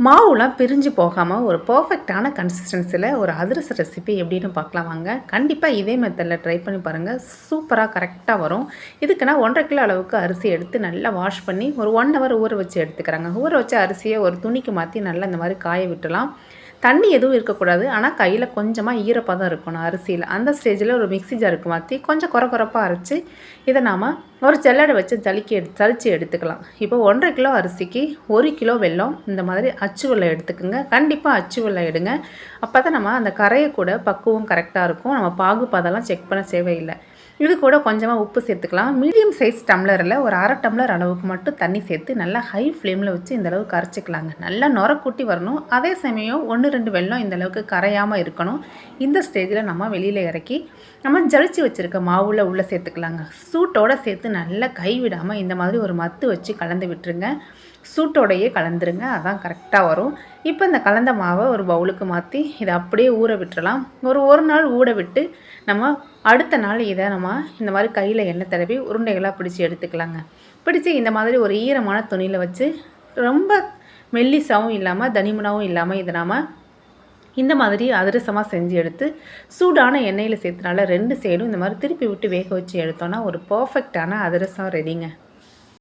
மாவுலாம் பிரிஞ்சு போகாமல் ஒரு பர்ஃபெக்டான கன்சிஸ்டன்சியில் ஒரு அதிரச ரெசிபி எப்படின்னு பார்க்கலாம் வாங்க. கண்டிப்பாக இதே மெத்தடில் ட்ரை பண்ணி பாருங்கள். சூப்பராக கரெக்டாக வரும். இதுக்கு நான் 1.5 கிலோ அளவுக்கு அரிசி எடுத்து நல்லா வாஷ் பண்ணி ஒரு 1 ஹவர் ஊற வச்சு எடுத்துக்கிறாங்க. ஊற வச்ச அரிசியை ஒரு துணிக்கு மாற்றி நல்லா இந்த மாதிரி காய விட்டுலாம். தண்ணி எதுவும் இருக்கக்கூடாது. ஆனால் கையில் கொஞ்சமாக ஈரப்பதம் இருக்கணும் அரிசியில். அந்த ஸ்டேஜில் ஒரு மிக்ஸி ஜாருக்கு மாற்றி கொஞ்சம் கொரப்பாக அரைச்சி இதை நாம் ஒரு ஜல்லடை வச்சு ஜலிச்சு எடுத்துக்கலாம். இப்போ 1.5 கிலோ அரிசிக்கு 1 கிலோ வெல்லம் இந்த மாதிரி அச்சு வெல்லம் எடுத்துக்கோங்க. கண்டிப்பாக அச்சு வெல்லம் எடுங்க. அப்போ தான் நம்ம அந்த கரையை கூட பக்குவம் கரெக்டாக இருக்கும். நம்ம பாகுபாதெல்லாம் செக் பண்ண தேவையில்லை. இது கூட கொஞ்சமாக உப்பு சேர்த்துக்கலாம். மீடியம் சைஸ் டம்ளரில் ஒரு 1/2 டம்ளர் அளவுக்கு மட்டும் தண்ணி சேர்த்து நல்லா ஹை ஃப்ளேமில் வச்சு இந்த அளவுக்கு கரைச்சிக்கலாங்க. நல்லா நுரக்கூட்டி வரணும். அதே சமயம் 1-2 வெல்லம் இந்த அளவுக்கு கரையாமல் இருக்கணும். இந்த ஸ்டேஜில் நம்ம வெளியில் இறக்கி நம்ம ஜலிச்சு வச்சுருக்க மாவில் உள்ளே சேர்த்துக்கலாங்க. சூட்டோடு சேர்த்து நல்லா கைவிடாமல் இந்த மாதிரி ஒரு மத்து வச்சு கலந்து விட்டுருங்க. சூட்டோடையே கலந்துருங்க. அதான் கரெக்டாக வரும். இப்போ இந்த கலந்த மாவை ஒரு பவுலுக்கு மாற்றி இதை அப்படியே ஊற விட்டுறலாம். ஒரு நாள் ஊற விட்டு நம்ம அடுத்த நாள் இதை நம்ம இந்த மாதிரி கையில் எண்ணெய் தடவி உருண்டைகளாக பிடிச்சி எடுத்துக்கலாங்க. பிடிச்சி இந்த மாதிரி ஒரு ஈரமான துணியில் வச்சு ரொம்ப மெல்லிசாவும் இல்லாமல் தனிமனாகவும் இல்லாமல் இதை நாம் இந்த மாதிரி அதிரசமாக செஞ்சு எடுத்து சூடான எண்ணெயில் சேர்த்துனால 2 சைடும் இந்த மாதிரி திருப்பி விட்டு வேக வச்சு எடுத்தோன்னா ஒரு பர்ஃபெக்டான அதிரசம் ரெடிங்க.